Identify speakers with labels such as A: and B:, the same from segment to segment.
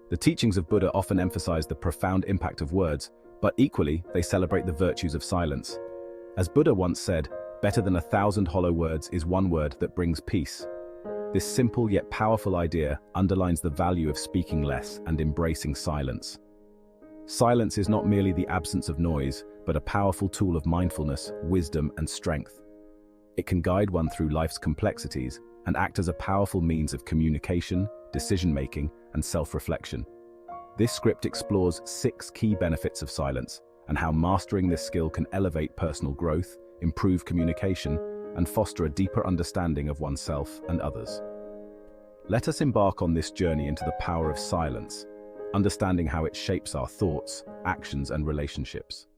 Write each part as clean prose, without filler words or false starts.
A: The teachings of Buddha often emphasize the profound impact of words, but equally, they celebrate the virtues of silence. As Buddha once said, "Better than 1,000 hollow words is one word that brings peace." This simple yet powerful idea underlines the value of speaking less and embracing silence. Silence is not merely the absence of noise, but a powerful tool of mindfulness, wisdom, and strength. It can guide one through life's complexities and act as a powerful means of communication, decision-making, and self-reflection. This script explores 6 key benefits of silence and how mastering this skill can elevate personal growth, improve communication, and foster a deeper understanding of oneself and others. Let us embark on this journey into the power of silence, understanding how it shapes our thoughts, actions, and relationships.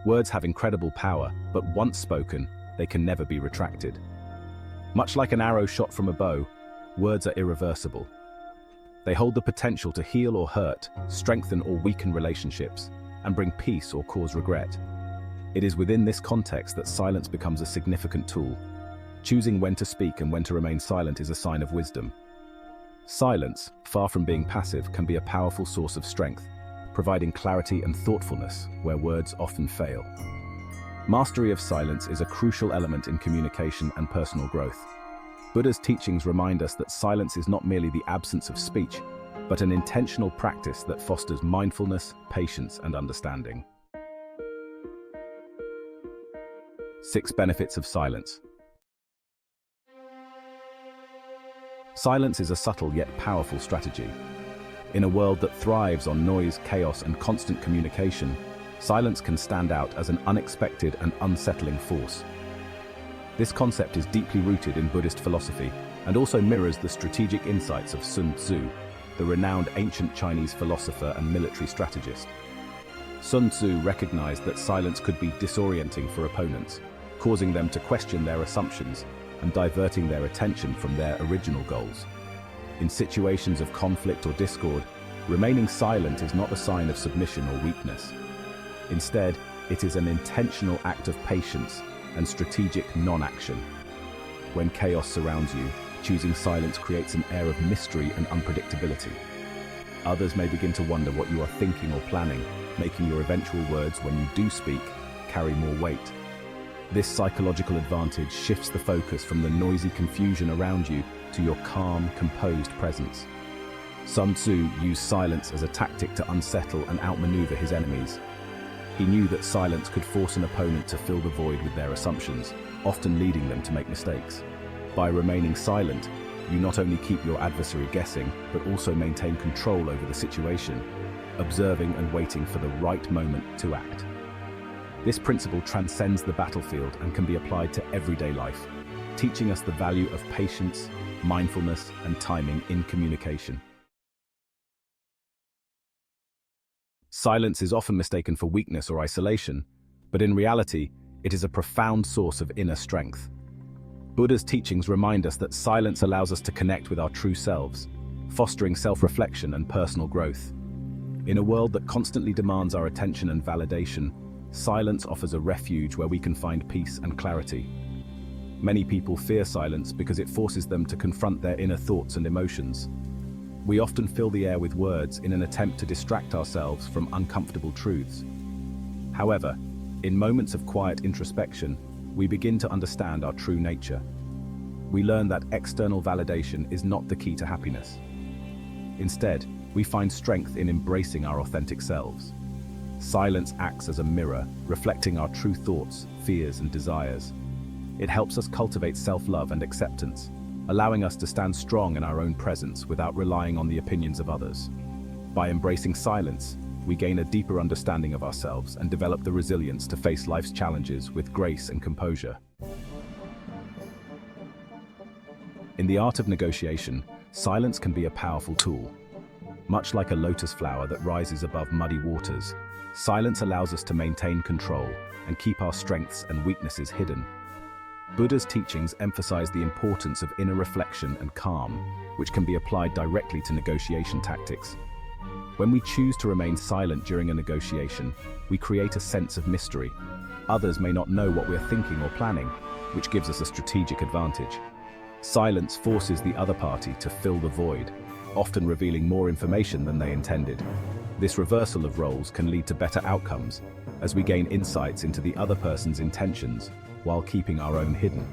A: Words have incredible power, but once spoken, they can never be retracted. Much like an arrow shot from a bow, words are irreversible. They hold the potential to heal or hurt, strengthen or weaken relationships, and bring peace or cause regret. It is within this context that silence becomes a significant tool. Choosing when to speak and when to remain silent is a sign of wisdom. Silence, far from being passive, can be a powerful source of strength, providing clarity and thoughtfulness where words often fail. Mastery of silence is a crucial element in communication and personal growth. Buddha's teachings remind us that silence is not merely the absence of speech, but an intentional practice that fosters mindfulness, patience, and understanding. 6 benefits of silence. Silence is a subtle yet powerful strategy. In a world that thrives on noise, chaos, and constant communication, silence can stand out as an unexpected and unsettling force. This concept is deeply rooted in Buddhist philosophy and also mirrors the strategic insights of Sun Tzu, the renowned ancient Chinese philosopher and military strategist. Sun Tzu recognized that silence could be disorienting for opponents, causing them to question their assumptions and diverting their attention from their original goals. In situations of conflict or discord, remaining silent is not a sign of submission or weakness. Instead, it is an intentional act of patience and strategic non-action. When chaos surrounds you, choosing silence creates an air of mystery and unpredictability. Others may begin to wonder what you are thinking or planning, making your eventual words, when you do speak, carry more weight. This psychological advantage shifts the focus from the noisy confusion around you to your calm, composed presence. Sun Tzu used silence as a tactic to unsettle and outmaneuver his enemies. He knew that silence could force an opponent to fill the void with their assumptions, often leading them to make mistakes. By remaining silent, you not only keep your adversary guessing, but also maintain control over the situation, observing and waiting for the right moment to act. This principle transcends the battlefield and can be applied to everyday life, teaching us the value of patience, mindfulness, and timing in communication. Silence is often mistaken for weakness or isolation, but in reality, it is a profound source of inner strength. Buddha's teachings remind us that silence allows us to connect with our true selves, fostering self-reflection and personal growth. In a world that constantly demands our attention and validation, silence offers a refuge where we can find peace and clarity. Many people fear silence because it forces them to confront their inner thoughts and emotions. We often fill the air with words in an attempt to distract ourselves from uncomfortable truths. However, in moments of quiet introspection, we begin to understand our true nature. We learn that external validation is not the key to happiness. Instead, we find strength in embracing our authentic selves. Silence acts as a mirror, reflecting our true thoughts, fears, and desires. It helps us cultivate self-love and acceptance, allowing us to stand strong in our own presence without relying on the opinions of others. By embracing silence, we gain a deeper understanding of ourselves and develop the resilience to face life's challenges with grace and composure. In the art of negotiation, silence can be a powerful tool. Much like a lotus flower that rises above muddy waters, silence allows us to maintain control and keep our strengths and weaknesses hidden. Buddha's teachings emphasize the importance of inner reflection and calm, which can be applied directly to negotiation tactics. When we choose to remain silent during a negotiation, we create a sense of mystery. Others may not know what we're thinking or planning, which gives us a strategic advantage. Silence forces the other party to fill the void, often revealing more information than they intended. This reversal of roles can lead to better outcomes, as we gain insights into the other person's intentions while keeping our own hidden.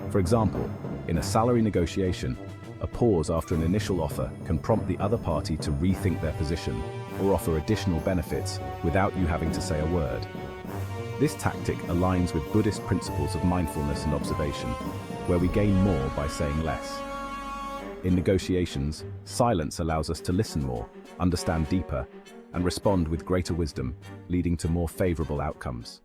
A: For example, in a salary negotiation, a pause after an initial offer can prompt the other party to rethink their position or offer additional benefits without you having to say a word. This tactic aligns with Buddhist principles of mindfulness and observation, where we gain more by saying less. In negotiations, silence allows us to listen more, understand deeper, and respond with greater wisdom, leading to more favorable outcomes.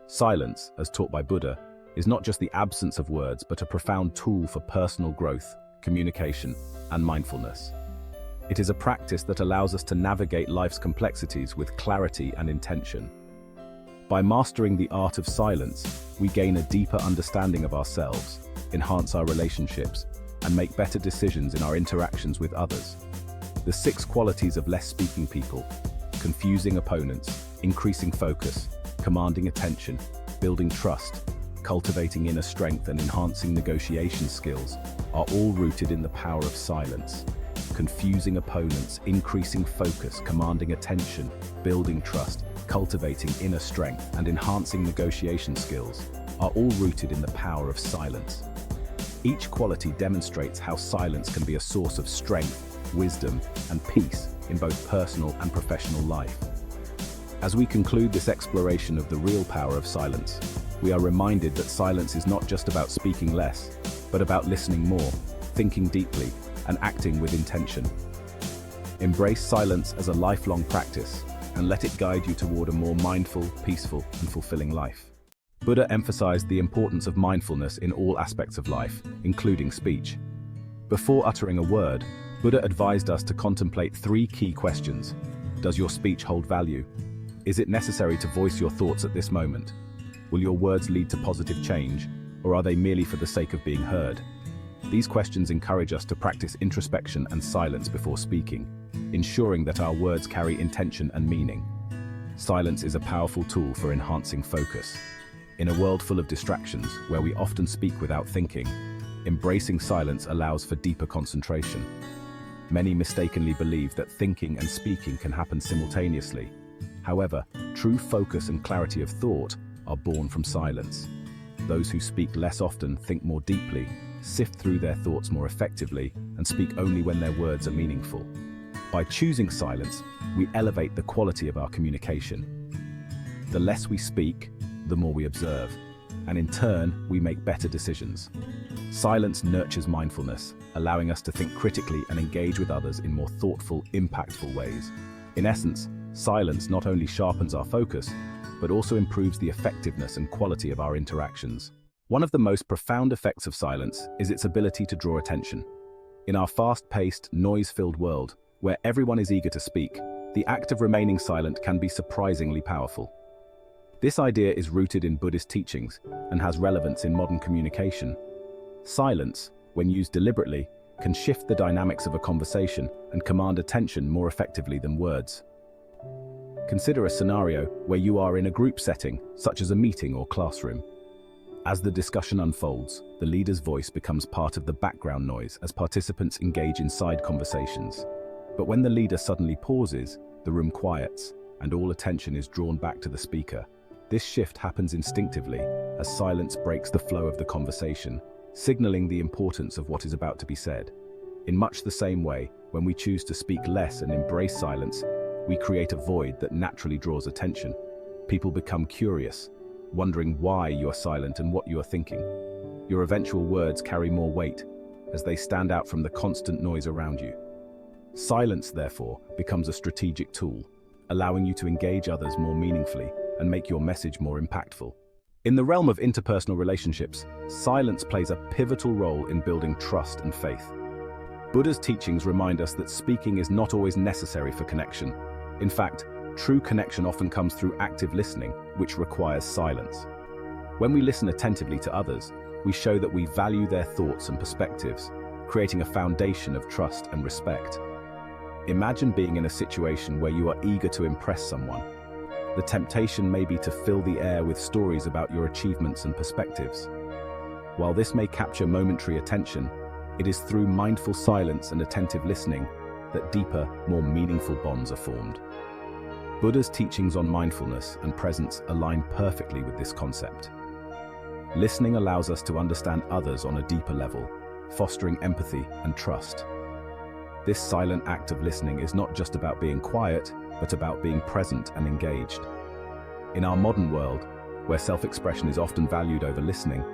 A: Silence, as taught by Buddha, is not just the absence of words, but a profound tool for personal growth, communication, and mindfulness. It is a practice that allows us to navigate life's complexities with clarity and intention. By mastering the art of silence, we gain a deeper understanding of ourselves, enhance our relationships, and make better decisions in our interactions with others. The 6 qualities of less speaking people: confusing opponents, increasing focus, commanding attention, building trust, cultivating inner strength, and enhancing negotiation skills, are all rooted in the power of silence. Confusing opponents, increasing focus, commanding attention, building trust, cultivating inner strength, and enhancing negotiation skills are all rooted in the power of silence. Each quality demonstrates how silence can be a source of strength, wisdom, and peace in both personal and professional life. As we conclude this exploration of the real power of silence, we are reminded that silence is not just about speaking less, but about listening more, thinking deeply, and acting with intention. Embrace silence as a lifelong practice, and let it guide you toward a more mindful, peaceful, and fulfilling life. Buddha emphasized the importance of mindfulness in all aspects of life, including speech. Before uttering a word, Buddha advised us to contemplate 3 key questions. Does your speech hold value? Is it necessary to voice your thoughts at this moment? Will your words lead to positive change, or are they merely for the sake of being heard? These questions encourage us to practice introspection and silence before speaking, ensuring that our words carry intention and meaning. Silence is a powerful tool for enhancing focus. In a world full of distractions, where we often speak without thinking, embracing silence allows for deeper concentration. Many mistakenly believe that thinking and speaking can happen simultaneously. However, true focus and clarity of thought are born from silence. Those who speak less often think more deeply, sift through their thoughts more effectively, and speak only when their words are meaningful. By choosing silence, we elevate the quality of our communication. The less we speak, the more we observe, and in turn, we make better decisions. Silence nurtures mindfulness, allowing us to think critically and engage with others in more thoughtful, impactful ways. In essence, silence not only sharpens our focus, but also improves the effectiveness and quality of our interactions. One of the most profound effects of silence is its ability to draw attention. In our fast-paced, noise-filled world, where everyone is eager to speak, the act of remaining silent can be surprisingly powerful. This idea is rooted in Buddhist teachings and has relevance in modern communication. Silence, when used deliberately, can shift the dynamics of a conversation and command attention more effectively than words. Consider a scenario where you are in a group setting, such as a meeting or classroom. As the discussion unfolds, the leader's voice becomes part of the background noise as participants engage in side conversations. But when the leader suddenly pauses, the room quiets, and all attention is drawn back to the speaker. This shift happens instinctively, as silence breaks the flow of the conversation, signaling the importance of what is about to be said. In much the same way, when we choose to speak less and embrace silence, we create a void that naturally draws attention. People become curious, wondering why you are silent and what you are thinking. Your eventual words carry more weight, as they stand out from the constant noise around you. Silence, therefore, becomes a strategic tool, allowing you to engage others more meaningfully and make your message more impactful. In the realm of interpersonal relationships, silence plays a pivotal role in building trust and faith. Buddha's teachings remind us that speaking is not always necessary for connection. In fact, true connection often comes through active listening, which requires silence. When we listen attentively to others, we show that we value their thoughts and perspectives, creating a foundation of trust and respect. Imagine being in a situation where you are eager to impress someone. The temptation may be to fill the air with stories about your achievements and perspectives. While this may capture momentary attention, it is through mindful silence and attentive listening that deeper, more meaningful bonds are formed. Buddha's teachings on mindfulness and presence align perfectly with this concept. Listening allows us to understand others on a deeper level, fostering empathy and trust. This silent act of listening is not just about being quiet, but about being present and engaged. In our modern world, where self-expression is often valued over listening,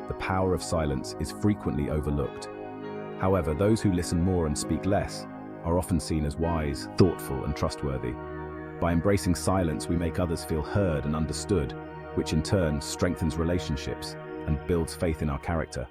A: the power of silence is frequently overlooked. However, those who listen more and speak less are often seen as wise, thoughtful, and trustworthy. By embracing silence, we make others feel heard and understood, which in turn strengthens relationships and builds faith in our character.